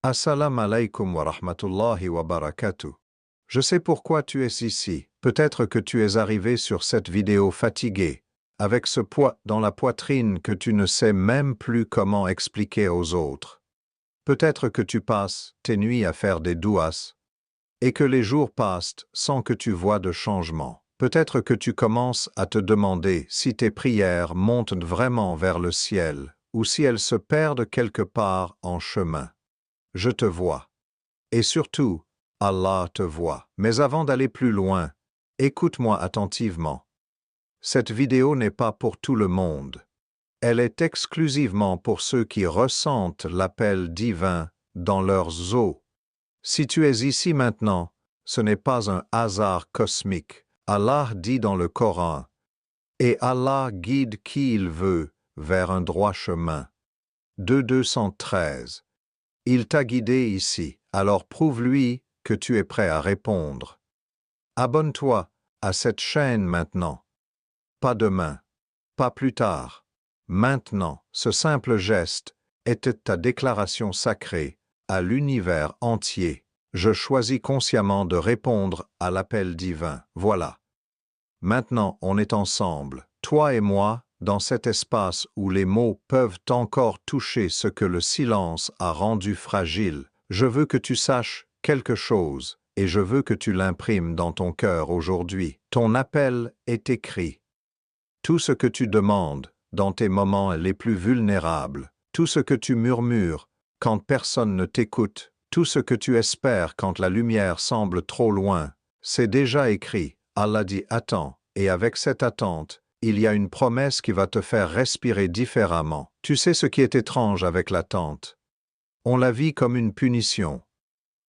Assalamu alaikum wa rahmatullahi wa barakatuh. Je sais pourquoi tu es ici. Peut-être que tu es arrivé sur cette vidéo fatigué, avec ce poids dans la poitrine que tu ne sais même plus comment expliquer aux autres. Peut-être que tu passes tes nuits à faire des douas, et que les jours passent sans que tu vois de changement. Peut-être que tu commences à te demander si tes prières montent vraiment vers le ciel, ou si elles se perdent quelque part en chemin. Je te vois. Et surtout, Allah te voit. Mais avant d'aller plus loin, écoute-moi attentivement. Cette vidéo n'est pas pour tout le monde. Elle est exclusivement pour ceux qui ressentent l'appel divin dans leurs os. Si tu es ici maintenant, ce n'est pas un hasard cosmique. Allah dit dans le Coran, « Et Allah guide qui il veut vers un droit chemin. » 213. Il t'a guidé ici, alors prouve-lui que tu es prêt à répondre. Abonne-toi à cette chaîne maintenant. Pas demain, pas plus tard. Maintenant, ce simple geste était ta déclaration sacrée à l'univers entier. Je choisis consciemment de répondre à l'appel divin. Voilà. Maintenant, on est ensemble, toi et moi, dans cet espace où les mots peuvent encore toucher ce que le silence a rendu fragile. Je veux que tu saches quelque chose, et je veux que tu l'imprimes dans ton cœur aujourd'hui. Ton appel est écrit. Tout ce que tu demandes dans tes moments les plus vulnérables, tout ce que tu murmures quand personne ne t'écoute, tout ce que tu espères quand la lumière semble trop loin, c'est déjà écrit. Allah dit « Attends », et avec cette attente, il y a une promesse qui va te faire respirer différemment. Tu sais ce qui est étrange avec l'attente? On la vit comme une punition.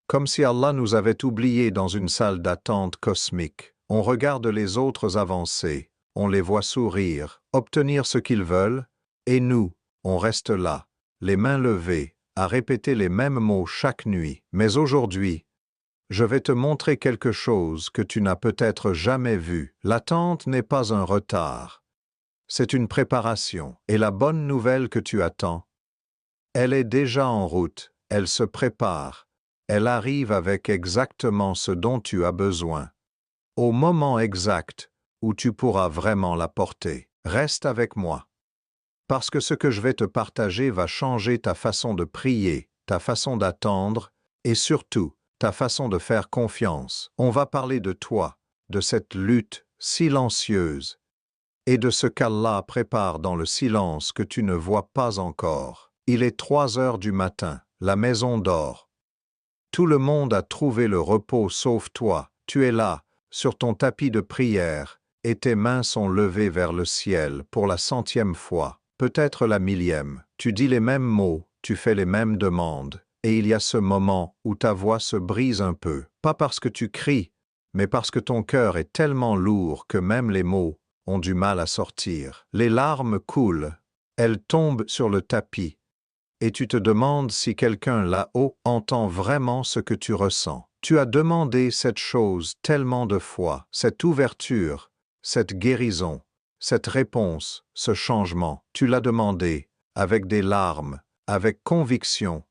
Comme si Allah nous avait oubliés dans une salle d'attente cosmique. On regarde les autres avancer, on les voit sourire, obtenir ce qu'ils veulent, et nous, on reste là, les mains levées, à répéter les mêmes mots chaque nuit. Mais aujourd'hui, je vais te montrer quelque chose que tu n'as peut-être jamais vu. L'attente n'est pas un retard. C'est une préparation. Et la bonne nouvelle que tu attends, elle est déjà en route, elle se prépare, elle arrive avec exactement ce dont tu as besoin. Au moment exact où tu pourras vraiment la porter. Reste avec moi. Parce que ce que je vais te partager va changer ta façon de prier, ta façon d'attendre, et surtout, ta façon de faire confiance. On va parler de toi, de cette lutte silencieuse, et de ce qu'Allah prépare dans le silence que tu ne vois pas encore. Il est 3 heures du matin, la maison dort. Tout le monde a trouvé le repos sauf toi. Tu es là, sur ton tapis de prière, et tes mains sont levées vers le ciel pour la 100e fois, peut-être la 1000e. Tu dis les mêmes mots, tu fais les mêmes demandes. Et il y a ce moment où ta voix se brise un peu, pas parce que tu cries, mais parce que ton cœur est tellement lourd que même les mots ont du mal à sortir. Les larmes coulent, elles tombent sur le tapis, et tu te demandes si quelqu'un là-haut entend vraiment ce que tu ressens. Tu as demandé cette chose tellement de fois, cette ouverture, cette guérison, cette réponse, ce changement. Tu l'as demandé avec des larmes, avec conviction,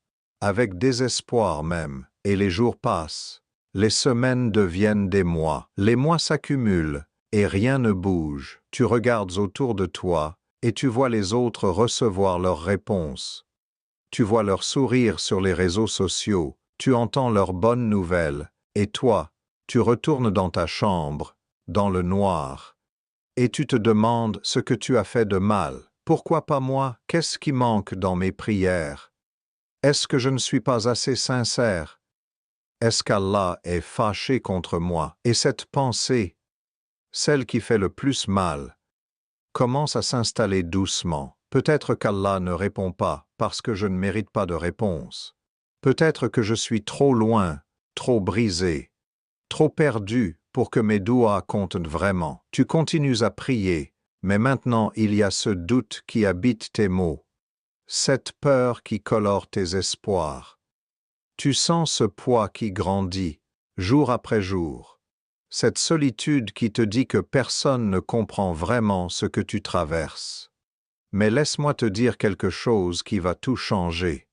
avec désespoir même, et les jours passent, les semaines deviennent des mois, les mois s'accumulent, et rien ne bouge. Tu regardes autour de toi, et tu vois les autres recevoir leurs réponses. Tu vois leur sourire sur les réseaux sociaux, tu entends leurs bonnes nouvelles, et toi, tu retournes dans ta chambre, dans le noir, et tu te demandes ce que tu as fait de mal. Pourquoi pas moi? Qu'est-ce qui manque dans mes prières? Est-ce que je ne suis pas assez sincère? Est-ce qu'Allah est fâché contre moi? Et cette pensée, celle qui fait le plus mal, commence à s'installer doucement. Peut-être qu'Allah ne répond pas parce que je ne mérite pas de réponse. Peut-être que je suis trop loin, trop brisé, trop perdu pour que mes doigts comptent vraiment. Tu continues à prier, mais maintenant il y a ce doute qui habite tes mots, cette peur qui colore tes espoirs. Tu sens ce poids qui grandit, jour après jour, cette solitude qui te dit que personne ne comprend vraiment ce que tu traverses. Mais laisse-moi te dire quelque chose qui va tout changer.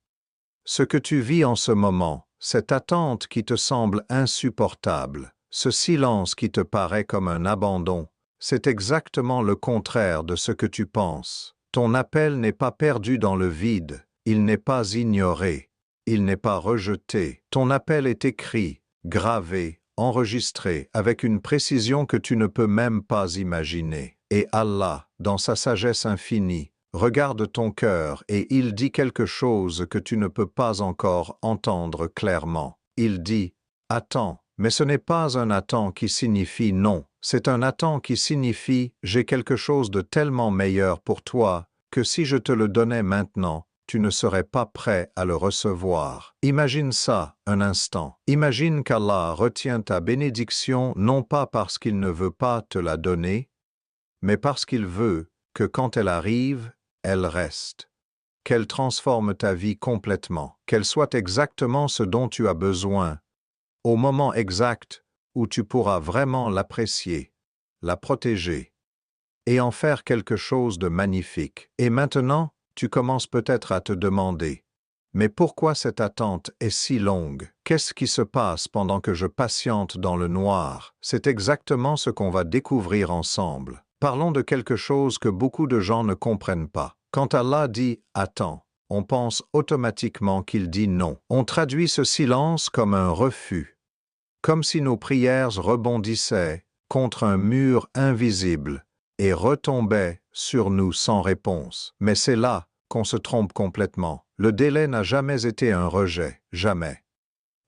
Ce que tu vis en ce moment, cette attente qui te semble insupportable, ce silence qui te paraît comme un abandon, c'est exactement le contraire de ce que tu penses. Ton appel n'est pas perdu dans le vide, il n'est pas ignoré, il n'est pas rejeté. Ton appel est écrit, gravé, enregistré avec une précision que tu ne peux même pas imaginer. Et Allah, dans sa sagesse infinie, regarde ton cœur et il dit quelque chose que tu ne peux pas encore entendre clairement. Il dit « Attends ». Mais ce n'est pas un attends qui signifie non, c'est un attends qui signifie « j'ai quelque chose de tellement meilleur pour toi que si je te le donnais maintenant, tu ne serais pas prêt à le recevoir. » Imagine ça un instant. Imagine qu'Allah retient ta bénédiction non pas parce qu'il ne veut pas te la donner, mais parce qu'il veut que quand elle arrive, elle reste. Qu'elle transforme ta vie complètement, qu'elle soit exactement ce dont tu as besoin, au moment exact où tu pourras vraiment l'apprécier, la protéger, et en faire quelque chose de magnifique. Et maintenant, tu commences peut-être à te demander, mais pourquoi cette attente est si longue? Qu'est-ce qui se passe pendant que je patiente dans le noir? C'est exactement ce qu'on va découvrir ensemble. Parlons de quelque chose que beaucoup de gens ne comprennent pas. Quand Allah dit « attends », on pense automatiquement qu'il dit non. On traduit ce silence comme un refus, comme si nos prières rebondissaient contre un mur invisible et retombaient sur nous sans réponse. Mais c'est là qu'on se trompe complètement. Le délai n'a jamais été un rejet, jamais.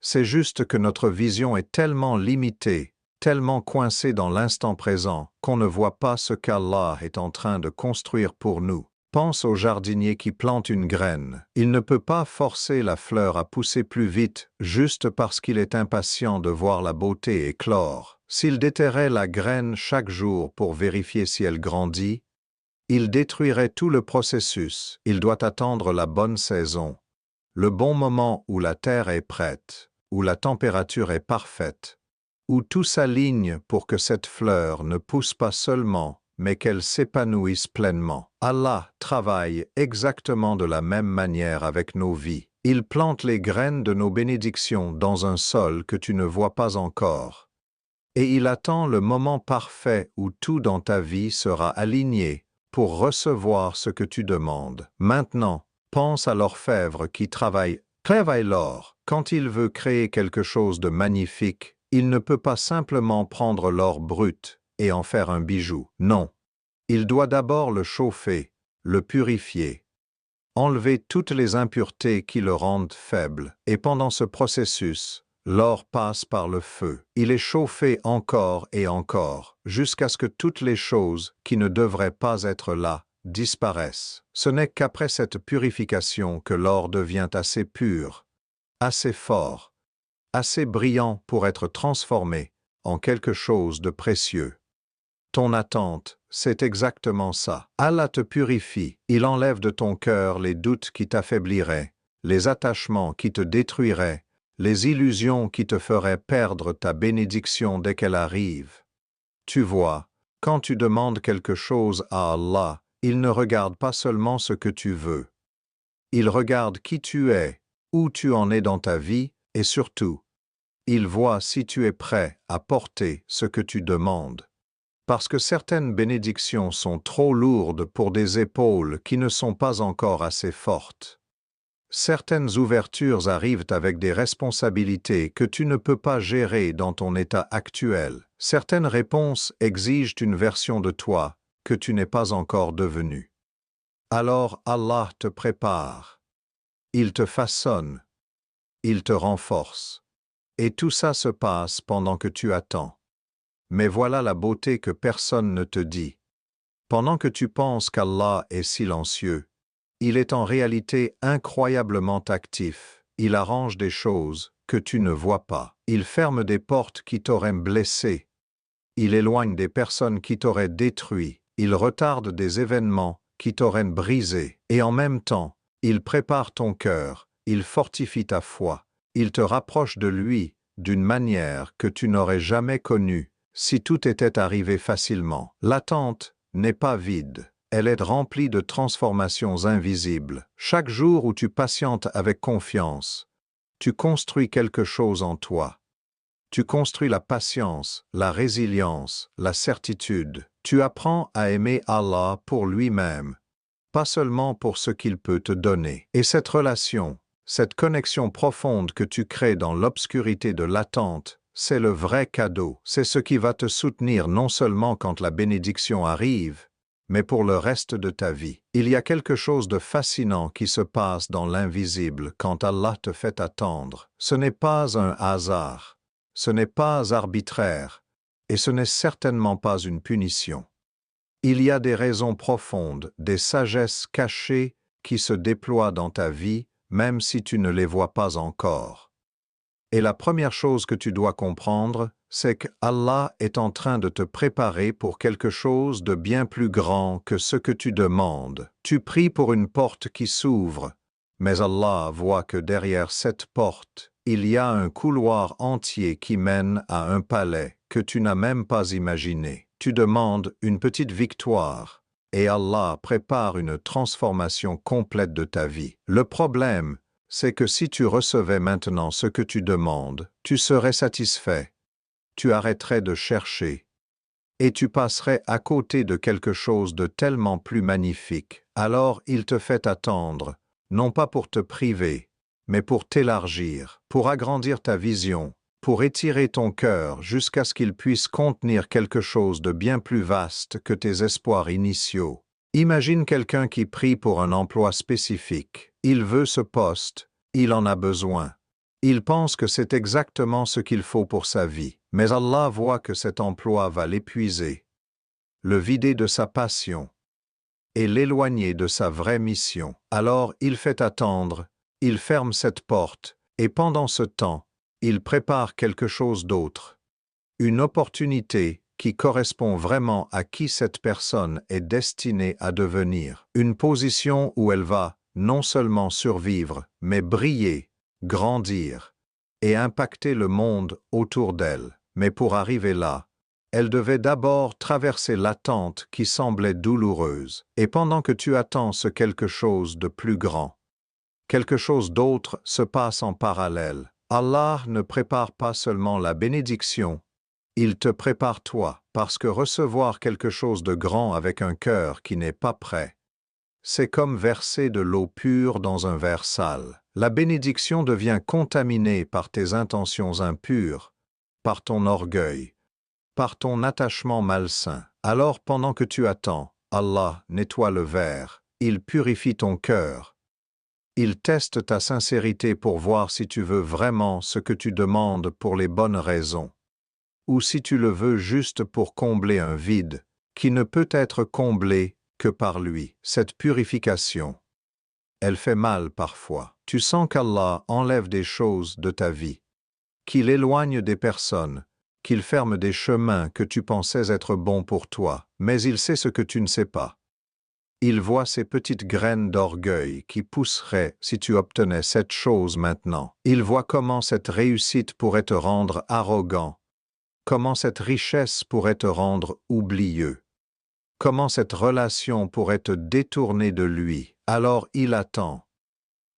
C'est juste que notre vision est tellement limitée, tellement coincée dans l'instant présent, qu'on ne voit pas ce qu'Allah est en train de construire pour nous. Pense au jardinier qui plante une graine. Il ne peut pas forcer la fleur à pousser plus vite juste parce qu'il est impatient de voir la beauté éclore. S'il déterrait la graine chaque jour pour vérifier si elle grandit, il détruirait tout le processus. Il doit attendre la bonne saison, le bon moment où la terre est prête, où la température est parfaite, où tout s'aligne pour que cette fleur ne pousse pas seulement, mais qu'elle s'épanouisse pleinement. Allah travaille exactement de la même manière avec nos vies. Il plante les graines de nos bénédictions dans un sol que tu ne vois pas encore. Et il attend le moment parfait où tout dans ta vie sera aligné pour recevoir ce que tu demandes. Maintenant, pense à l'orfèvre qui travaille l'or. Quand il veut créer quelque chose de magnifique, il ne peut pas simplement prendre l'or brut et en faire un bijou. Non. Il doit d'abord le chauffer, le purifier, enlever toutes les impuretés qui le rendent faible. Et pendant ce processus, l'or passe par le feu. Il est chauffé encore et encore, jusqu'à ce que toutes les choses qui ne devraient pas être là disparaissent. Ce n'est qu'après cette purification que l'or devient assez pur, assez fort, assez brillant pour être transformé en quelque chose de précieux. Ton attente, c'est exactement ça. Allah te purifie, il enlève de ton cœur les doutes qui t'affaibliraient, les attachements qui te détruiraient, les illusions qui te feraient perdre ta bénédiction dès qu'elle arrive. Tu vois, quand tu demandes quelque chose à Allah, il ne regarde pas seulement ce que tu veux. Il regarde qui tu es, où tu en es dans ta vie, et surtout, il voit si tu es prêt à porter ce que tu demandes. Parce que certaines bénédictions sont trop lourdes pour des épaules qui ne sont pas encore assez fortes. Certaines ouvertures arrivent avec des responsabilités que tu ne peux pas gérer dans ton état actuel. Certaines réponses exigent une version de toi que tu n'es pas encore devenue. Alors Allah te prépare. Il te façonne. Il te renforce. Et tout ça se passe pendant que tu attends. Mais voilà la beauté que personne ne te dit. Pendant que tu penses qu'Allah est silencieux, il est en réalité incroyablement actif. Il arrange des choses que tu ne vois pas. Il ferme des portes qui t'auraient blessé. Il éloigne des personnes qui t'auraient détruit. Il retarde des événements qui t'auraient brisé. Et en même temps, il prépare ton cœur, il fortifie ta foi, il te rapproche de lui d'une manière que tu n'aurais jamais connue si tout était arrivé facilement. L'attente n'est pas vide. elle est remplie de transformations invisibles. Chaque jour où tu patientes avec confiance, tu construis quelque chose en toi. Tu construis la patience, la résilience, la certitude. Tu apprends à aimer Allah pour lui-même, pas seulement pour ce qu'il peut te donner. Et cette relation, cette connexion profonde que tu crées dans l'obscurité de l'attente, c'est le vrai cadeau. C'est ce qui va te soutenir non seulement quand la bénédiction arrive, mais pour le reste de ta vie. Il y a quelque chose de fascinant qui se passe dans l'invisible quand Allah te fait attendre. Ce n'est pas un hasard, ce n'est pas arbitraire, et ce n'est certainement pas une punition. Il y a des raisons profondes, des sagesses cachées qui se déploient dans ta vie, même si tu ne les vois pas encore. Et la première chose que tu dois comprendre, c'est que Allah est en train de te préparer pour quelque chose de bien plus grand que ce que tu demandes. Tu pries pour une porte qui s'ouvre, mais Allah voit que derrière cette porte, il y a un couloir entier qui mène à un palais que tu n'as même pas imaginé. Tu demandes une petite victoire, et Allah prépare une transformation complète de ta vie. Le problème, c'est que si tu recevais maintenant ce que tu demandes, tu serais satisfait, tu arrêterais de chercher, et tu passerais à côté de quelque chose de tellement plus magnifique. Alors il te fait attendre, non pas pour te priver, mais pour t'élargir, pour agrandir ta vision, pour étirer ton cœur jusqu'à ce qu'il puisse contenir quelque chose de bien plus vaste que tes espoirs initiaux. Imagine quelqu'un qui prie pour un emploi spécifique. Il veut ce poste, il en a besoin. Il pense que c'est exactement ce qu'il faut pour sa vie. Mais Allah voit que cet emploi va l'épuiser, le vider de sa passion et l'éloigner de sa vraie mission. Alors il fait attendre, il ferme cette porte, et pendant ce temps, il prépare quelque chose d'autre. Une opportunité qui correspond vraiment à qui cette personne est destinée à devenir. Une position où elle va non seulement survivre, mais briller, grandir et impacter le monde autour d'elle. Mais pour arriver là, elle devait d'abord traverser l'attente qui semblait douloureuse. Et pendant que tu attends ce quelque chose de plus grand, quelque chose d'autre se passe en parallèle. Allah ne prépare pas seulement la bénédiction, il te prépare toi, parce que recevoir quelque chose de grand avec un cœur qui n'est pas prêt, c'est comme verser de l'eau pure dans un verre sale. La bénédiction devient contaminée par tes intentions impures, par ton orgueil, par ton attachement malsain. Alors pendant que tu attends, Allah nettoie le verre, il purifie ton cœur. Il teste ta sincérité pour voir si tu veux vraiment ce que tu demandes pour les bonnes raisons, ou si tu le veux juste pour combler un vide qui ne peut être comblé que par lui. Cette purification, elle fait mal parfois. Tu sens qu'Allah enlève des choses de ta vie, qu'il éloigne des personnes, qu'il ferme des chemins que tu pensais être bons pour toi, mais il sait ce que tu ne sais pas. Il voit ces petites graines d'orgueil qui pousseraient si tu obtenais cette chose maintenant. Il voit comment cette réussite pourrait te rendre arrogant, comment cette richesse pourrait te rendre oublieux, comment cette relation pourrait te détourner de lui. Alors il attend.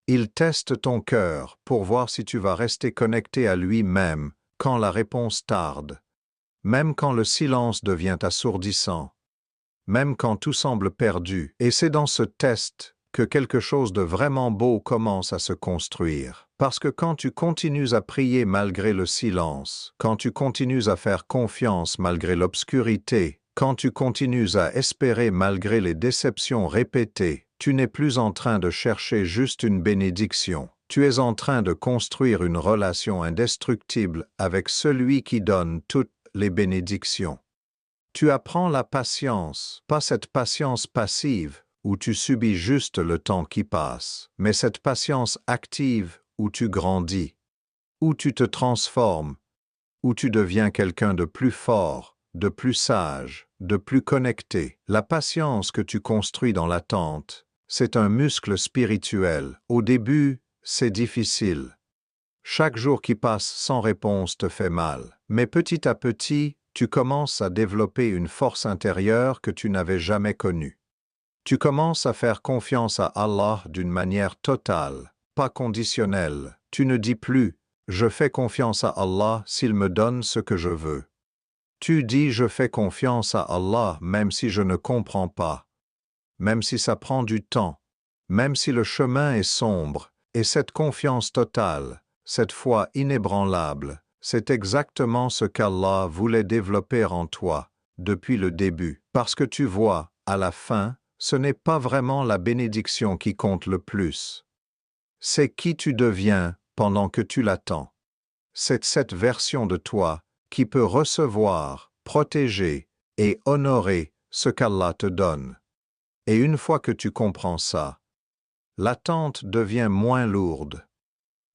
Il teste ton cœur pour voir si tu vas rester connecté à lui-même quand la réponse tarde, même quand le silence devient assourdissant, même quand tout semble perdu. Et c'est dans ce test que quelque chose de vraiment beau commence à se construire. Parce que quand tu continues à prier malgré le silence, quand tu continues à faire confiance malgré l'obscurité, quand tu continues à espérer malgré les déceptions répétées, tu n'es plus en train de chercher juste une bénédiction. Tu es en train de construire une relation indestructible avec celui qui donne toutes les bénédictions. Tu apprends la patience, pas cette patience passive où tu subis juste le temps qui passe, mais cette patience active où tu grandis, où tu te transformes, où tu deviens quelqu'un de plus fort, de plus sage, de plus connecté. La patience que tu construis dans l'attente, c'est un muscle spirituel. Au début, c'est difficile. Chaque jour qui passe sans réponse te fait mal. Mais petit à petit, tu commences à développer une force intérieure que tu n'avais jamais connue. Tu commences à faire confiance à Allah d'une manière totale, pas conditionnelle. Tu ne dis plus « Je fais confiance à Allah s'il me donne ce que je veux ». Tu dis « Je fais confiance à Allah même si je ne comprends pas, même si ça prend du temps, même si le chemin est sombre. » Et cette confiance totale, cette foi inébranlable, c'est exactement ce qu'Allah voulait développer en toi depuis le début. Parce que tu vois, à la fin, ce n'est pas vraiment la bénédiction qui compte le plus. C'est qui tu deviens pendant que tu l'attends. C'est cette version de toi qui peut recevoir, protéger et honorer ce qu'Allah te donne. Et une fois que tu comprends ça, l'attente devient moins lourde.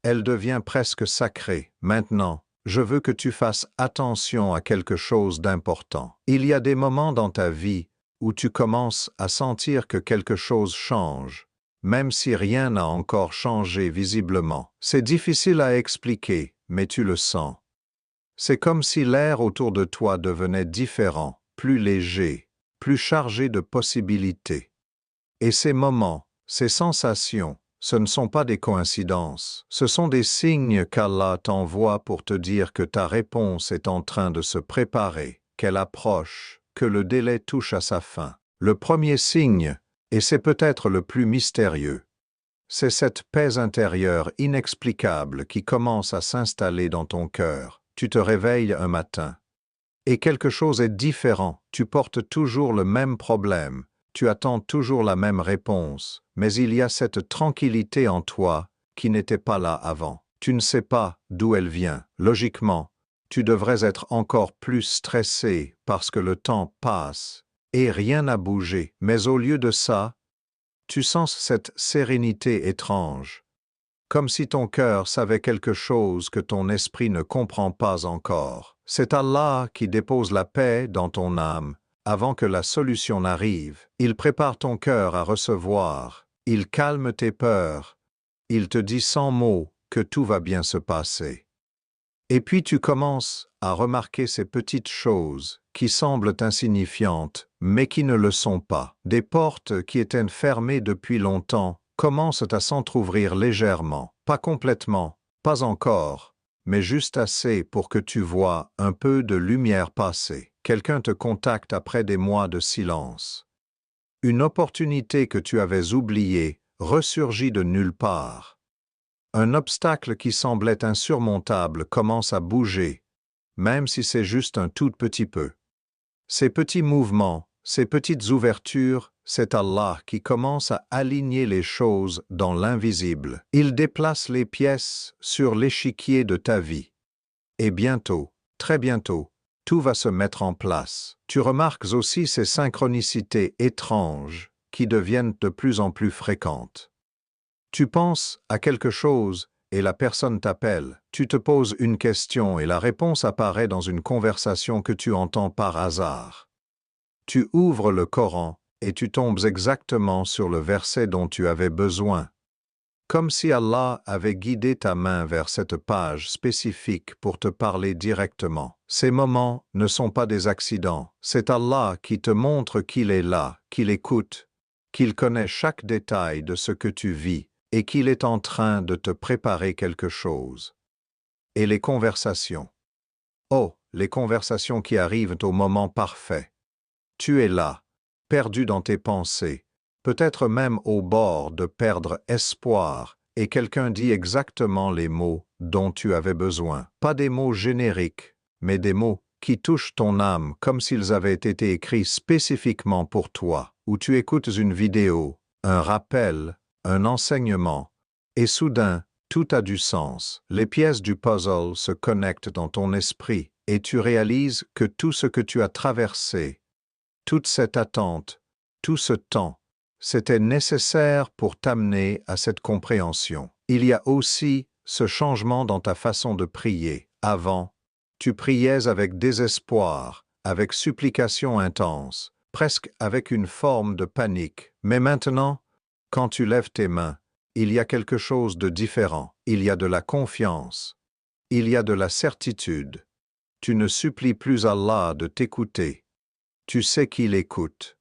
Elle devient presque sacrée. Maintenant, je veux que tu fasses attention à quelque chose d'important. Il y a des moments dans ta vie où tu commences à sentir que quelque chose change, même si rien n'a encore changé visiblement. C'est difficile à expliquer, mais tu le sens. C'est comme si l'air autour de toi devenait différent, plus léger, plus chargé de possibilités. Et ces moments, ces sensations, ce ne sont pas des coïncidences, ce sont des signes qu'Allah t'envoie pour te dire que ta réponse est en train de se préparer, qu'elle approche, que le délai touche à sa fin. Le premier signe, et c'est peut-être le plus mystérieux, c'est cette paix intérieure inexplicable qui commence à s'installer dans ton cœur. Tu te réveilles un matin, et quelque chose est différent, tu portes toujours le même problème, tu attends toujours la même réponse, mais il y a cette tranquillité en toi qui n'était pas là avant. Tu ne sais pas d'où elle vient. Logiquement, tu devrais être encore plus stressé parce que le temps passe et rien n'a bougé. Mais au lieu de ça, tu sens cette sérénité étrange, comme si ton cœur savait quelque chose que ton esprit ne comprend pas encore. C'est Allah qui dépose la paix dans ton âme avant que la solution n'arrive. Il prépare ton cœur à recevoir, il calme tes peurs, il te dit sans mots que tout va bien se passer. Et puis tu commences à remarquer ces petites choses qui semblent insignifiantes, mais qui ne le sont pas. Des portes qui étaient fermées depuis longtemps commencent à s'entr'ouvrir légèrement, pas complètement, pas encore, mais juste assez pour que tu vois un peu de lumière passer. Quelqu'un te contacte après des mois de silence. Une opportunité que tu avais oubliée ressurgit de nulle part. Un obstacle qui semblait insurmontable commence à bouger, même si c'est juste un tout petit peu. Ces petits mouvements, ces petites ouvertures, c'est Allah qui commence à aligner les choses dans l'invisible. Il déplace les pièces sur l'échiquier de ta vie. Et bientôt, très bientôt, tout va se mettre en place. Tu remarques aussi ces synchronicités étranges qui deviennent de plus en plus fréquentes. Tu penses à quelque chose et la personne t'appelle. Tu te poses une question et la réponse apparaît dans une conversation que tu entends par hasard. Tu ouvres le Coran et tu tombes exactement sur le verset dont tu avais besoin. Comme si Allah avait guidé ta main vers cette page spécifique pour te parler directement. Ces moments ne sont pas des accidents. C'est Allah qui te montre qu'il est là, qu'il écoute, qu'il connaît chaque détail de ce que tu vis et qu'il est en train de te préparer quelque chose. Et les conversations. Oh, les conversations qui arrivent au moment parfait. Tu es là, perdu dans tes pensées, peut-être même au bord de perdre espoir, et quelqu'un dit exactement les mots dont tu avais besoin. Pas des mots génériques, mais des mots qui touchent ton âme comme s'ils avaient été écrits spécifiquement pour toi. Ou tu écoutes une vidéo, un rappel, un enseignement, et soudain, tout a du sens. Les pièces du puzzle se connectent dans ton esprit, et tu réalises que tout ce que tu as traversé, toute cette attente, tout ce temps, c'était nécessaire pour t'amener à cette compréhension. Il y a aussi ce changement dans ta façon de prier. Avant, tu priais avec désespoir, avec supplication intense, presque avec une forme de panique. Mais maintenant, quand tu lèves tes mains, il y a quelque chose de différent. Il y a de la confiance. Il y a de la certitude. Tu ne supplies plus Allah de t'écouter. Tu sais qu'il écoute.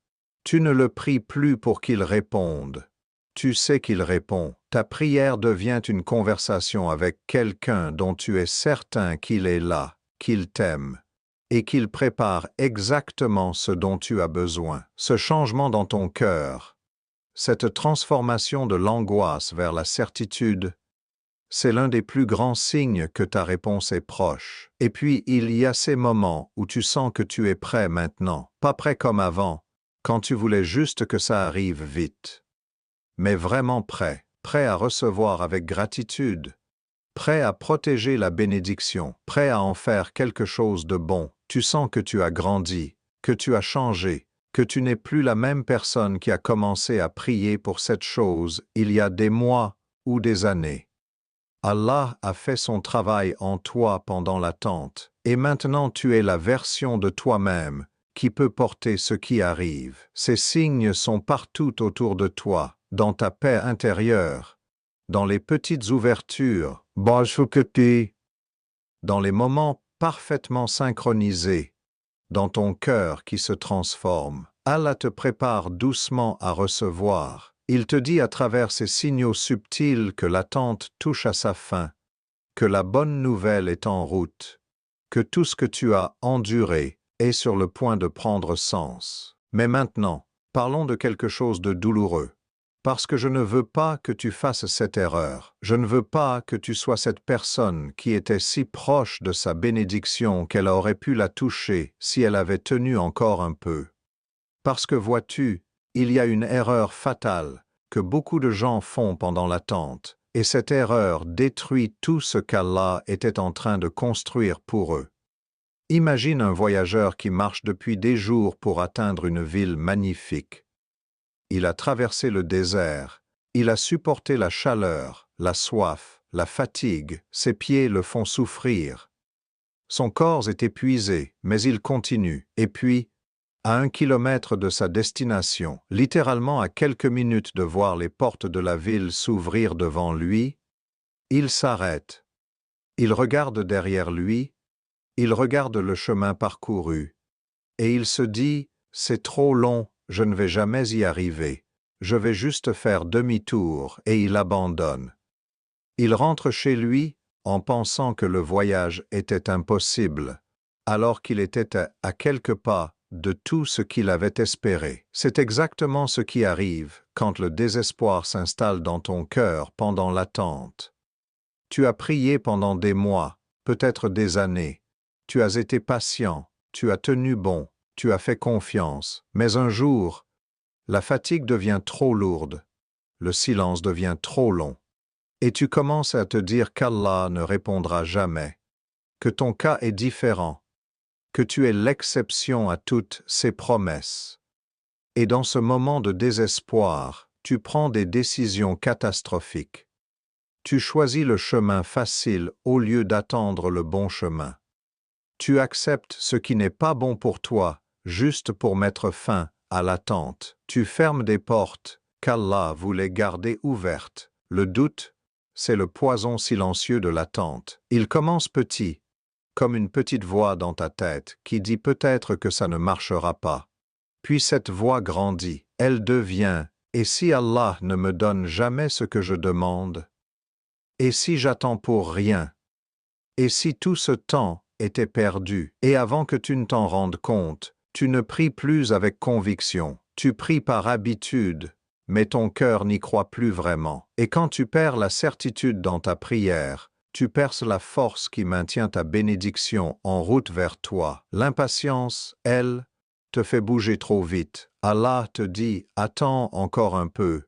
Tu ne le pries plus pour qu'il réponde. Tu sais qu'il répond. Ta prière devient une conversation avec quelqu'un dont tu es certain qu'il est là, qu'il t'aime, et qu'il prépare exactement ce dont tu as besoin. Ce changement dans ton cœur, cette transformation de l'angoisse vers la certitude, c'est l'un des plus grands signes que ta réponse est proche. Et puis, il y a ces moments où tu sens que tu es prêt maintenant, pas prêt comme avant, quand tu voulais juste que ça arrive vite. Mais vraiment prêt, prêt à recevoir avec gratitude, prêt à protéger la bénédiction, prêt à en faire quelque chose de bon. Tu sens que tu as grandi, que tu as changé, que tu n'es plus la même personne qui a commencé à prier pour cette chose il y a des mois ou des années. Allah a fait son travail en toi pendant l'attente, et maintenant tu es la version de toi-même qui peut porter ce qui arrive. Ces signes sont partout autour de toi, dans ta paix intérieure, dans les petites ouvertures, dans les moments parfaitement synchronisés, dans ton cœur qui se transforme. Allah te prépare doucement à recevoir. Il te dit à travers ces signaux subtils que l'attente touche à sa fin, que la bonne nouvelle est en route, que tout ce que tu as enduré est sur le point de prendre sens. Mais maintenant, parlons de quelque chose de douloureux. Parce que je ne veux pas que tu fasses cette erreur. Je ne veux pas que tu sois cette personne qui était si proche de sa bénédiction qu'elle aurait pu la toucher si elle avait tenu encore un peu. Parce que vois-tu, il y a une erreur fatale que beaucoup de gens font pendant l'attente, et cette erreur détruit tout ce qu'Allah était en train de construire pour eux. Imagine un voyageur qui marche depuis des jours pour atteindre une ville magnifique. Il a traversé le désert, il a supporté la chaleur, la soif, la fatigue, ses pieds le font souffrir. Son corps est épuisé, mais il continue, et puis, à 1 kilomètre de sa destination, littéralement à quelques minutes de voir les portes de la ville s'ouvrir devant lui, il s'arrête. Il regarde derrière lui, il regarde le chemin parcouru, et il se dit « c'est trop long, je ne vais jamais y arriver, je vais juste faire demi-tour » et il abandonne. Il rentre chez lui en pensant que le voyage était impossible, alors qu'il était à quelques pas de tout ce qu'il avait espéré. C'est exactement ce qui arrive quand le désespoir s'installe dans ton cœur pendant l'attente. Tu as prié pendant des mois, peut-être des années. Tu as été patient, tu as tenu bon, tu as fait confiance. Mais un jour, la fatigue devient trop lourde, le silence devient trop long, et tu commences à te dire qu'Allah ne répondra jamais, que ton cas est différent, que tu es l'exception à toutes ses promesses. Et dans ce moment de désespoir, tu prends des décisions catastrophiques. Tu choisis le chemin facile au lieu d'attendre le bon chemin. Tu acceptes ce qui n'est pas bon pour toi, juste pour mettre fin à l'attente. Tu fermes des portes qu'Allah voulait garder ouvertes. Le doute, c'est le poison silencieux de l'attente. Il commence petit, comme une petite voix dans ta tête qui dit peut-être que ça ne marchera pas. Puis cette voix grandit, elle devient « Et si Allah ne me donne jamais ce que je demande? Et si j'attends pour rien? Et si tout ce temps était perdu? » Et avant que tu ne t'en rendes compte, tu ne pries plus avec conviction, tu pries par habitude, mais ton cœur n'y croit plus vraiment. Et quand tu perds la certitude dans ta prière, tu perces la force qui maintient ta bénédiction en route vers toi. L'impatience, elle, te fait bouger trop vite. Allah te dit « Attends encore un peu ».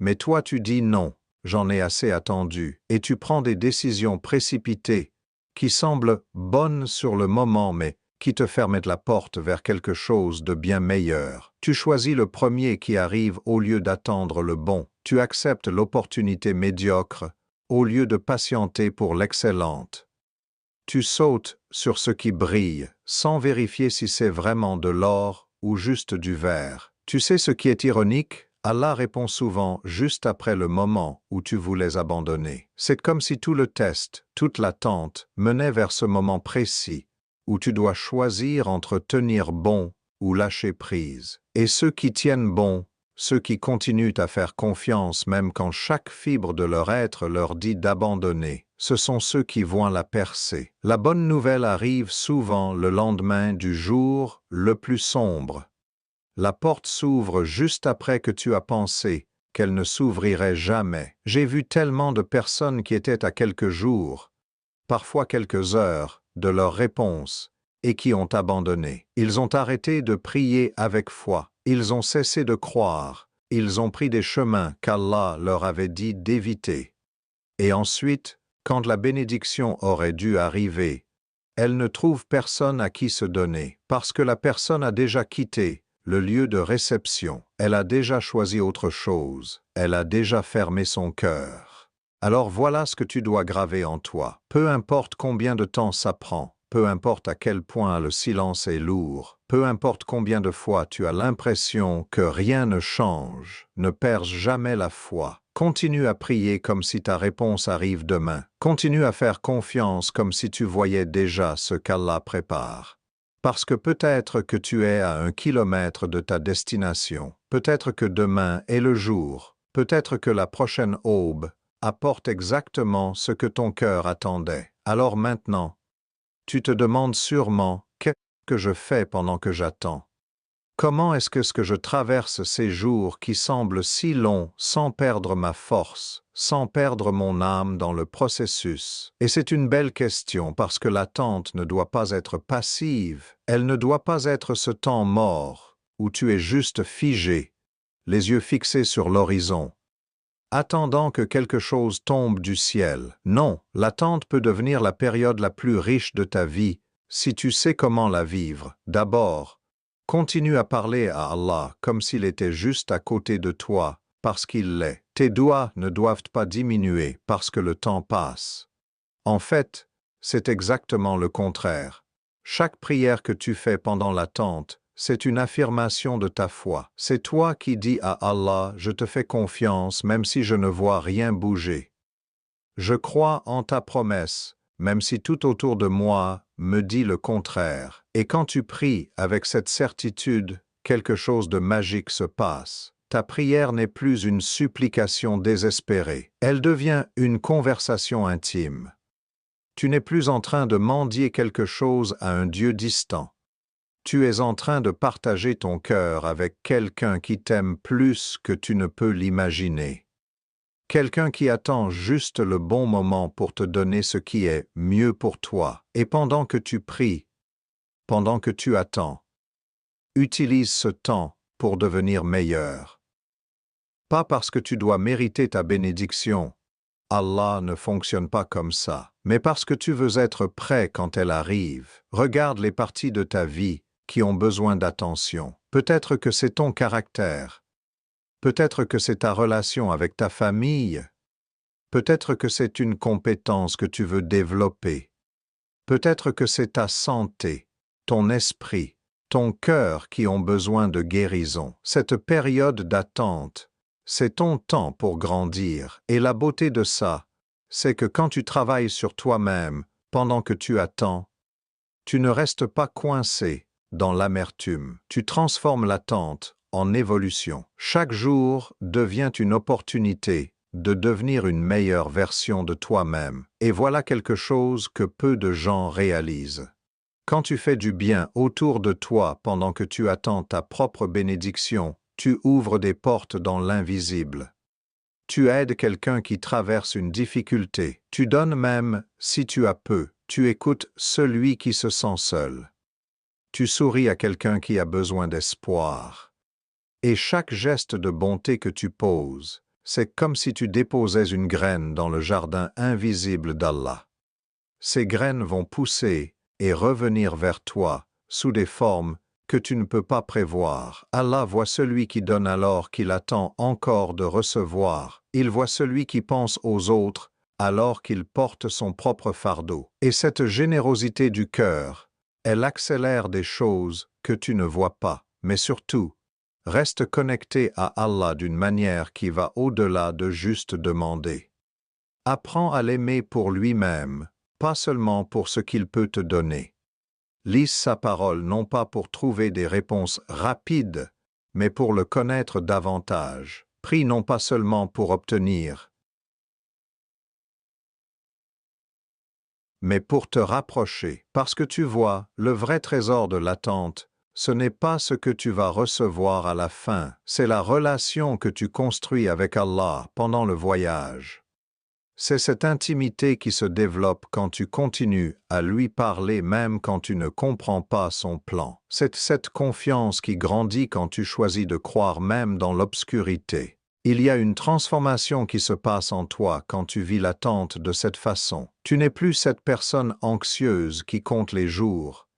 Mais toi tu dis « Non, j'en ai assez attendu ». Et tu prends des décisions précipitées, qui semblent bonnes sur le moment mais qui te ferment la porte vers quelque chose de bien meilleur. Tu choisis le premier qui arrive au lieu d'attendre le bon. Tu acceptes l'opportunité médiocre au lieu de patienter pour l'excellente. Tu sautes sur ce qui brille, sans vérifier si c'est vraiment de l'or ou juste du verre. Tu sais ce qui est ironique? Allah répond souvent juste après le moment où tu voulais abandonner. C'est comme si tout le test, toute l'attente menait vers ce moment précis, où tu dois choisir entre tenir bon ou lâcher prise. Et ceux qui tiennent bon, ceux qui continuent à faire confiance même quand chaque fibre de leur être leur dit d'abandonner, ce sont ceux qui voient la percée. La bonne nouvelle arrive souvent le lendemain du jour le plus sombre. La porte s'ouvre juste après que tu as pensé qu'elle ne s'ouvrirait jamais. J'ai vu tellement de personnes qui étaient à quelques jours, parfois quelques heures, de leur réponse, et qui ont abandonné. Ils ont arrêté de prier avec foi. Ils ont cessé de croire. Ils ont pris des chemins qu'Allah leur avait dit d'éviter. Et ensuite, quand la bénédiction aurait dû arriver, elles ne trouvent personne à qui se donner, parce que la personne a déjà quitté le lieu de réception. Elle a déjà choisi autre chose. Elle a déjà fermé son cœur. Alors voilà ce que tu dois graver en toi. Peu importe combien de temps ça prend, peu importe à quel point le silence est lourd, peu importe combien de fois tu as l'impression que rien ne change, ne perds jamais la foi. Continue à prier comme si ta réponse arrive demain. Continue à faire confiance comme si tu voyais déjà ce qu'Allah prépare. Parce que peut-être que tu es à 1 kilomètre de ta destination, peut-être que demain est le jour, peut-être que la prochaine aube apporte exactement ce que ton cœur attendait. Alors maintenant, tu te demandes sûrement « Qu'est-ce que je fais pendant que j'attends ? Comment est-ce que je traverse ces jours qui semblent si longs sans perdre ma force, sans perdre mon âme dans le processus ?» Et c'est une belle question parce que l'attente ne doit pas être passive, elle ne doit pas être ce temps mort où tu es juste figé, les yeux fixés sur l'horizon, attendant que quelque chose tombe du ciel. Non, l'attente peut devenir la période la plus riche de ta vie si tu sais comment la vivre. D'abord, continue à parler à Allah comme s'il était juste à côté de toi, parce qu'il l'est. Tes doigts ne doivent pas diminuer parce que le temps passe. En fait, c'est exactement le contraire. Chaque prière que tu fais pendant l'attente, c'est une affirmation de ta foi. C'est toi qui dis à Allah « Je te fais confiance même si je ne vois rien bouger. Je crois en ta promesse, même si tout autour de moi me dit le contraire. » Et quand tu pries avec cette certitude, quelque chose de magique se passe. Ta prière n'est plus une supplication désespérée. Elle devient une conversation intime. Tu n'es plus en train de mendier quelque chose à un Dieu distant. Tu es en train de partager ton cœur avec quelqu'un qui t'aime plus que tu ne peux l'imaginer. Quelqu'un qui attend juste le bon moment pour te donner ce qui est mieux pour toi. Et pendant que tu pries, pendant que tu attends, utilise ce temps pour devenir meilleur. Pas parce que tu dois mériter ta bénédiction. Allah ne fonctionne pas comme ça. Mais parce que tu veux être prêt quand elle arrive. Regarde les parties de ta vie qui ont besoin d'attention. Peut-être que c'est ton caractère. Peut-être que c'est ta relation avec ta famille. Peut-être que c'est une compétence que tu veux développer. Peut-être que c'est ta santé, ton esprit, ton cœur qui ont besoin de guérison. Cette période d'attente, c'est ton temps pour grandir. Et la beauté de ça, c'est que quand tu travailles sur toi-même, pendant que tu attends, tu ne restes pas coincé dans l'amertume. Tu transformes l'attente en évolution. Chaque jour devient une opportunité de devenir une meilleure version de toi-même. Et voilà quelque chose que peu de gens réalisent. Quand tu fais du bien autour de toi pendant que tu attends ta propre bénédiction, tu ouvres des portes dans l'invisible. Tu aides quelqu'un qui traverse une difficulté. Tu donnes même si tu as peu. Tu écoutes celui qui se sent seul. Tu souris à quelqu'un qui a besoin d'espoir. Et chaque geste de bonté que tu poses, c'est comme si tu déposais une graine dans le jardin invisible d'Allah. Ces graines vont pousser et revenir vers toi sous des formes que tu ne peux pas prévoir. Allah voit celui qui donne alors qu'il attend encore de recevoir. Il voit celui qui pense aux autres alors qu'il porte son propre fardeau. Et cette générosité du cœur, elle accélère des choses que tu ne vois pas. Mais surtout, reste connecté à Allah d'une manière qui va au-delà de juste demander. Apprends à l'aimer pour lui-même, pas seulement pour ce qu'il peut te donner. Lise sa parole non pas pour trouver des réponses rapides, mais pour le connaître davantage. Prie non pas seulement pour obtenir, mais pour te rapprocher. Parce que tu vois, le vrai trésor de l'attente, ce n'est pas ce que tu vas recevoir à la fin, c'est la relation que tu construis avec Allah pendant le voyage. C'est cette intimité qui se développe quand tu continues à lui parler même quand tu ne comprends pas son plan. C'est cette confiance qui grandit quand tu choisis de croire même dans l'obscurité. Il y a une transformation qui se passe en toi quand tu vis l'attente de cette façon. Tu n'es plus cette personne anxieuse qui compte les jours.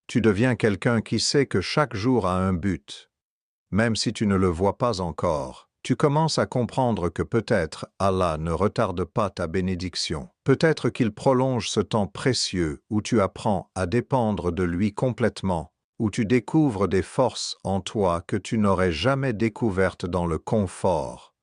Tu deviens quelqu'un qui sait que chaque jour a un but. Même si tu ne le vois pas encore, tu commences à comprendre que peut-être Allah ne retarde pas ta bénédiction. Peut-être qu'il prolonge ce temps précieux où tu apprends à dépendre de lui complètement, où tu découvres des forces en toi que tu n'aurais jamais découvertes dans le confort,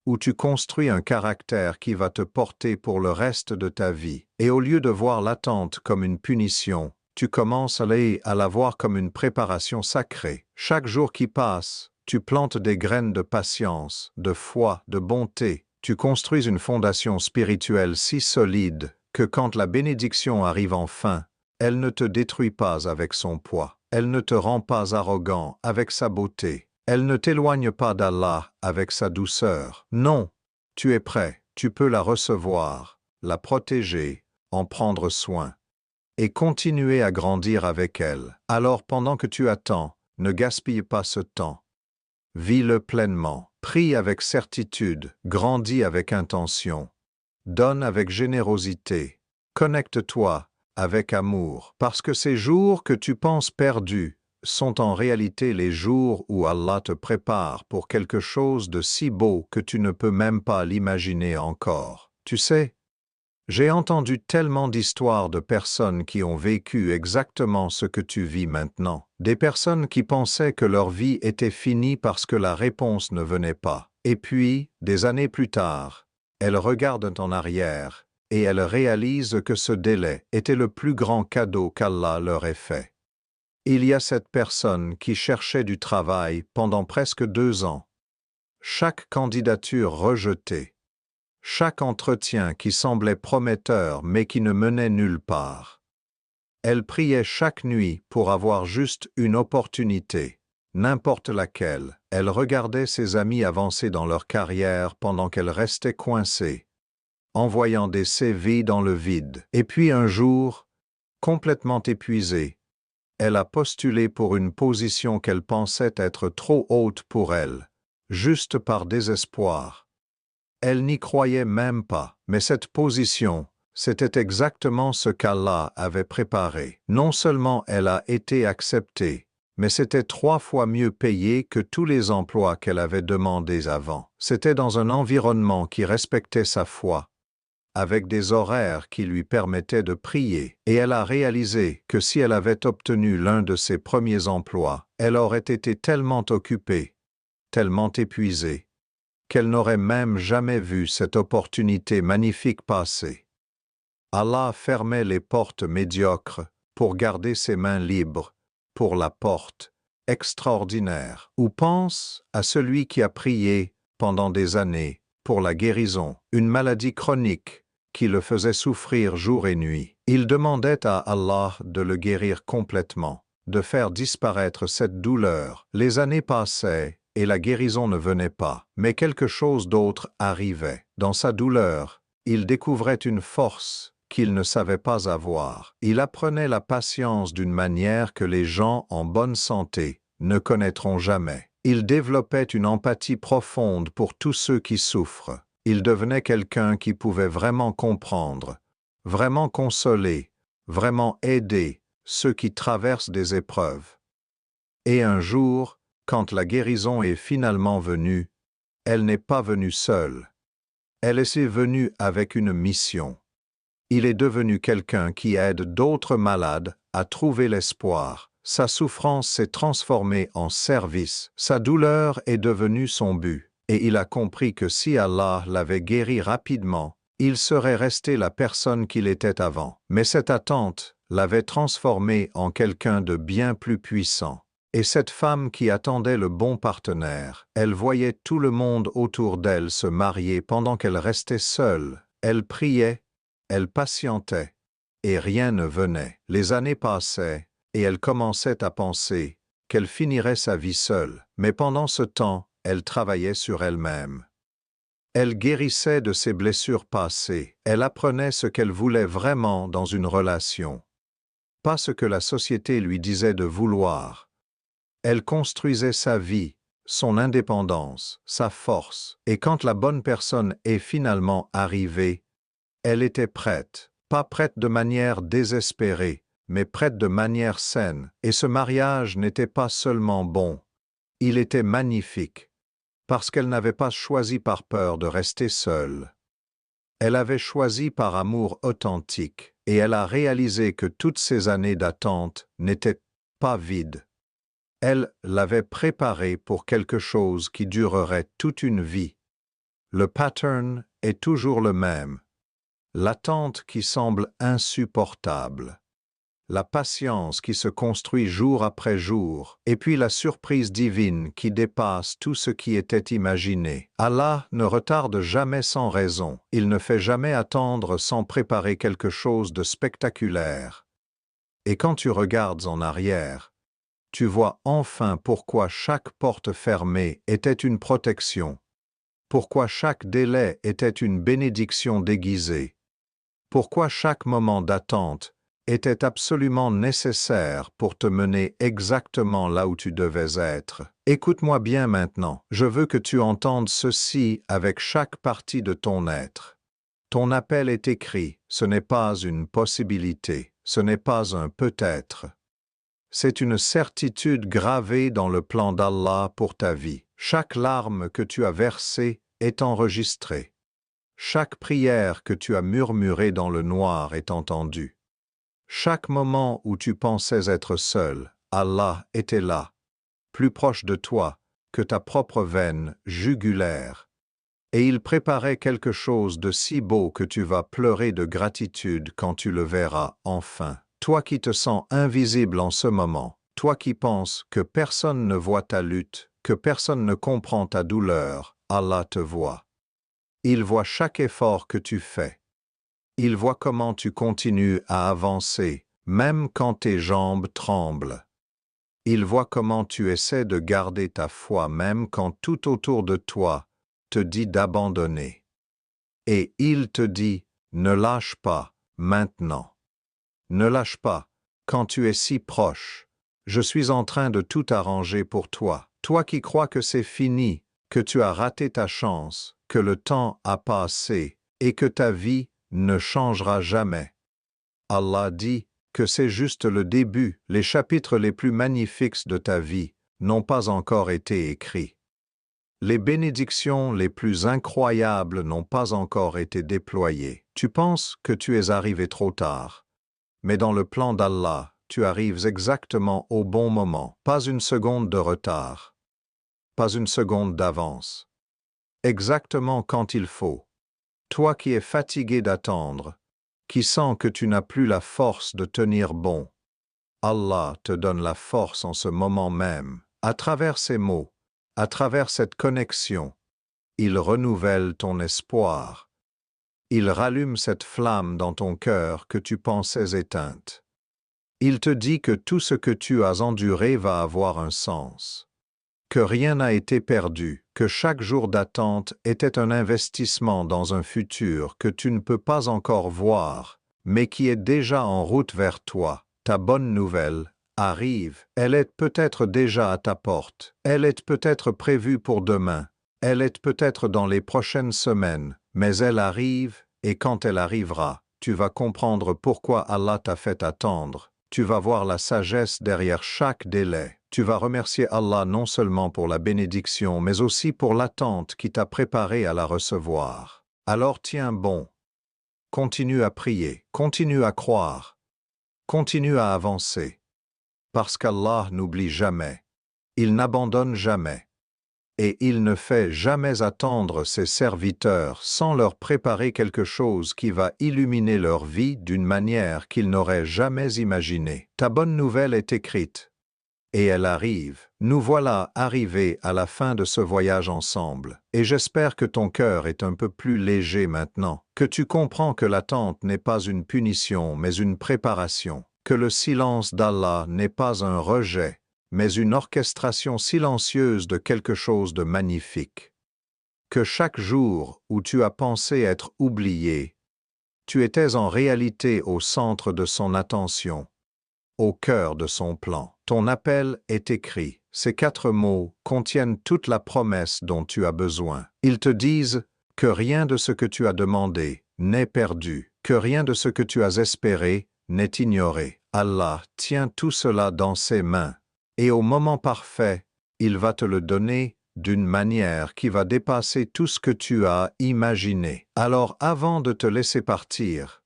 où tu construis un caractère qui va te porter pour le reste de ta vie. Et au lieu de voir l'attente comme une punition, tu commences à la voir comme une préparation sacrée. Chaque jour qui passe, tu plantes des graines de patience, de foi, de bonté. Tu construis une fondation spirituelle si solide que quand la bénédiction arrive enfin, elle ne te détruit pas avec son poids. Elle ne te rend pas arrogant avec sa beauté. Elle ne t'éloigne pas d'Allah avec sa douceur. Non, tu es prêt, tu peux la recevoir, la protéger, en prendre soin, et continuer à grandir avec elle. Alors pendant que tu attends, ne gaspille pas ce temps. Vis-le pleinement, prie avec certitude, grandis avec intention, donne avec générosité, connecte-toi avec amour, parce que ces jours que tu penses perdus sont en réalité les jours où Allah te prépare pour quelque chose de si beau que tu ne peux même pas l'imaginer encore. Tu sais, j'ai entendu tellement d'histoires de personnes qui ont vécu exactement ce que tu vis maintenant. Des personnes qui pensaient que leur vie était finie parce que la réponse ne venait pas. Et puis, des années plus tard, elles regardent en arrière et elles réalisent que ce délai était le plus grand cadeau qu'Allah leur ait fait. Il y a cette personne qui cherchait du travail pendant presque 2 ans. Chaque candidature rejetée. Chaque entretien qui semblait prometteur mais qui ne menait nulle part. Elle priait chaque nuit pour avoir juste une opportunité, n'importe laquelle. Elle regardait ses amis avancer dans leur carrière pendant qu'elle restait coincée, envoyant des CV dans le vide. Et puis un jour, complètement épuisée, elle a postulé pour une position qu'elle pensait être trop haute pour elle, juste par désespoir. Elle n'y croyait même pas, mais cette position, c'était exactement ce qu'Allah avait préparé. Non seulement elle a été acceptée, mais c'était 3 fois mieux payé que tous les emplois qu'elle avait demandés avant. C'était dans un environnement qui respectait sa foi, avec des horaires qui lui permettaient de prier, et elle a réalisé que si elle avait obtenu l'un de ses premiers emplois, elle aurait été tellement occupée, tellement épuisée, qu'elle n'aurait même jamais vu cette opportunité magnifique passer. Allah fermait les portes médiocres pour garder ses mains libres pour la porte extraordinaire. Ou pense à celui qui a prié pendant des années pour la guérison, une maladie chronique qui le faisait souffrir jour et nuit. Il demandait à Allah de le guérir complètement, de faire disparaître cette douleur. Les années passaient et la guérison ne venait pas, mais quelque chose d'autre arrivait. Dans sa douleur, il découvrait une force qu'il ne savait pas avoir. Il apprenait la patience d'une manière que les gens en bonne santé ne connaîtront jamais. Il développait une empathie profonde pour tous ceux qui souffrent. Il devenait quelqu'un qui pouvait vraiment comprendre, vraiment consoler, vraiment aider ceux qui traversent des épreuves. Et un jour, quand la guérison est finalement venue, elle n'est pas venue seule. Elle est venue avec une mission. Il est devenu quelqu'un qui aide d'autres malades à trouver l'espoir. Sa souffrance s'est transformée en service. Sa douleur est devenue son but. Et il a compris que si Allah l'avait guéri rapidement, il serait resté la personne qu'il était avant. Mais cette attente l'avait transformé en quelqu'un de bien plus puissant. Et cette femme qui attendait le bon partenaire, elle voyait tout le monde autour d'elle se marier pendant qu'elle restait seule. Elle priait, elle patientait, et rien ne venait. Les années passaient, et elle commençait à penser qu'elle finirait sa vie seule. Mais pendant ce temps, elle travaillait sur elle-même. Elle guérissait de ses blessures passées. Elle apprenait ce qu'elle voulait vraiment dans une relation. Pas ce que la société lui disait de vouloir. Elle construisait sa vie, son indépendance, sa force. Et quand la bonne personne est finalement arrivée, elle était prête. Pas prête de manière désespérée, mais prête de manière saine. Et ce mariage n'était pas seulement bon, il était magnifique. Parce qu'elle n'avait pas choisi par peur de rester seule. Elle avait choisi par amour authentique, et elle a réalisé que toutes ces années d'attente n'étaient pas vides. Elle l'avait préparé pour quelque chose qui durerait toute une vie. Le pattern est toujours le même. L'attente qui semble insupportable. La patience qui se construit jour après jour, et puis la surprise divine qui dépasse tout ce qui était imaginé. Allah ne retarde jamais sans raison, il ne fait jamais attendre sans préparer quelque chose de spectaculaire. Et quand tu regardes en arrière, tu vois enfin pourquoi chaque porte fermée était une protection, pourquoi chaque délai était une bénédiction déguisée, pourquoi chaque moment d'attente était absolument nécessaire pour te mener exactement là où tu devais être. Écoute-moi bien maintenant, je veux que tu entendes ceci avec chaque partie de ton être. Ton appel est écrit, ce n'est pas une possibilité, ce n'est pas un peut-être. C'est une certitude gravée dans le plan d'Allah pour ta vie. Chaque larme que tu as versée est enregistrée. Chaque prière que tu as murmurée dans le noir est entendue. Chaque moment où tu pensais être seul, Allah était là, plus proche de toi que ta propre veine jugulaire. Et il préparait quelque chose de si beau que tu vas pleurer de gratitude quand tu le verras enfin. Toi qui te sens invisible en ce moment, toi qui penses que personne ne voit ta lutte, que personne ne comprend ta douleur, Allah te voit. Il voit chaque effort que tu fais. Il voit comment tu continues à avancer, même quand tes jambes tremblent. Il voit comment tu essaies de garder ta foi même quand tout autour de toi te dit d'abandonner. Et il te dit, ne lâche pas, maintenant. Ne lâche pas, quand tu es si proche. Je suis en train de tout arranger pour toi. Toi qui crois que c'est fini, que tu as raté ta chance, que le temps a passé, et que ta vie ne changera jamais. Allah dit que c'est juste le début, les chapitres les plus magnifiques de ta vie n'ont pas encore été écrits. Les bénédictions les plus incroyables n'ont pas encore été déployées. Tu penses que tu es arrivé trop tard. Mais dans le plan d'Allah, tu arrives exactement au bon moment. Pas une seconde de retard. Pas une seconde d'avance. Exactement quand il faut. Toi qui es fatigué d'attendre, qui sens que tu n'as plus la force de tenir bon, Allah te donne la force en ce moment même. À travers ces mots, à travers cette connexion, il renouvelle ton espoir. Il rallume cette flamme dans ton cœur que tu pensais éteinte. Il te dit que tout ce que tu as enduré va avoir un sens. Que rien n'a été perdu, que chaque jour d'attente était un investissement dans un futur que tu ne peux pas encore voir, mais qui est déjà en route vers toi. Ta bonne nouvelle arrive, elle est peut-être déjà à ta porte, elle est peut-être prévue pour demain, elle est peut-être dans les prochaines semaines, mais elle arrive, et quand elle arrivera, tu vas comprendre pourquoi Allah t'a fait attendre. Tu vas voir la sagesse derrière chaque délai. Tu vas remercier Allah non seulement pour la bénédiction, mais aussi pour l'attente qui t'a préparé à la recevoir. Alors tiens bon. Continue à prier, continue à croire, continue à avancer. Parce qu'Allah n'oublie jamais. Il n'abandonne jamais. et il ne fait jamais attendre ses serviteurs sans leur préparer quelque chose qui va illuminer leur vie d'une manière qu'ils n'auraient jamais imaginée. Ta bonne nouvelle est écrite, et elle arrive. Nous voilà arrivés à la fin de ce voyage ensemble, et j'espère que ton cœur est un peu plus léger maintenant, que tu comprends que l'attente n'est pas une punition mais une préparation, que le silence d'Allah n'est pas un rejet, mais une orchestration silencieuse de quelque chose de magnifique. Que chaque jour où tu as pensé être oublié, tu étais en réalité au centre de son attention, au cœur de son plan. Ton appel est écrit. Ces 4 mots contiennent toute la promesse dont tu as besoin. Ils te disent que rien de ce que tu as demandé n'est perdu, que rien de ce que tu as espéré n'est ignoré. Allah tient tout cela dans ses mains, et au moment parfait, il va te le donner d'une manière qui va dépasser tout ce que tu as imaginé. Alors avant de te laisser partir,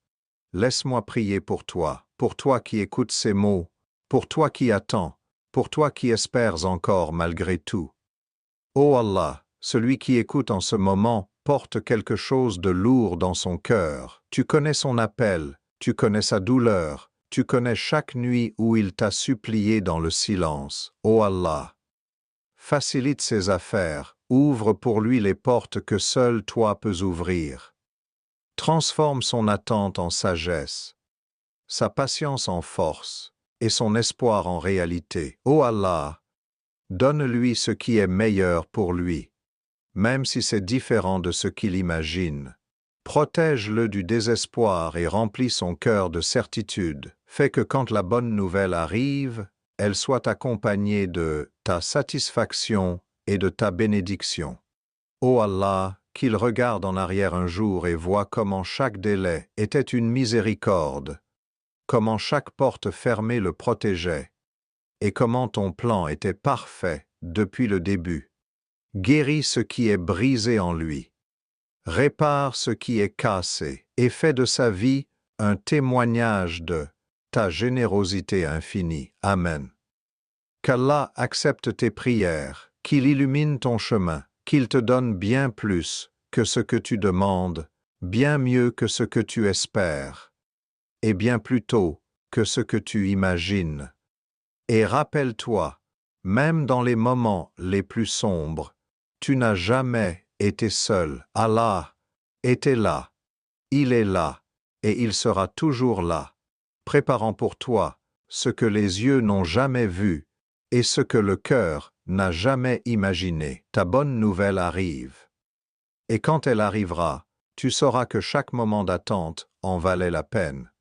laisse-moi prier pour toi qui écoutes ces mots, pour toi qui attends, pour toi qui espères encore malgré tout. Ô Allah, celui qui écoute en ce moment porte quelque chose de lourd dans son cœur. Tu connais son appel, tu connais sa douleur, tu connais chaque nuit où il t'a supplié dans le silence. Ô Allah, facilite ses affaires, ouvre pour lui les portes que seul toi peux ouvrir. Transforme son attente en sagesse, sa patience en force, et son espoir en réalité. Ô Allah, donne-lui ce qui est meilleur pour lui, même si c'est différent de ce qu'il imagine. Protège-le du désespoir et remplis son cœur de certitude. Fais que quand la bonne nouvelle arrive, elle soit accompagnée de ta satisfaction et de ta bénédiction. Ô Allah, qu'il regarde en arrière un jour et voit comment chaque délai était une miséricorde, comment chaque porte fermée le protégeait, et comment ton plan était parfait depuis le début. Guéris ce qui est brisé en lui, répare ce qui est cassé, et fais de sa vie un témoignage de ta générosité infinie. Amen. Qu'Allah accepte tes prières, qu'il illumine ton chemin, qu'il te donne bien plus que ce que tu demandes, bien mieux que ce que tu espères, et bien plus tôt que ce que tu imagines. Et rappelle-toi, même dans les moments les plus sombres, tu n'as jamais été seul. Allah était là, il est là, et il sera toujours là, préparant pour toi ce que les yeux n'ont jamais vu et ce que le cœur n'a jamais imaginé. Ta bonne nouvelle arrive. Et quand elle arrivera, tu sauras que chaque moment d'attente en valait la peine.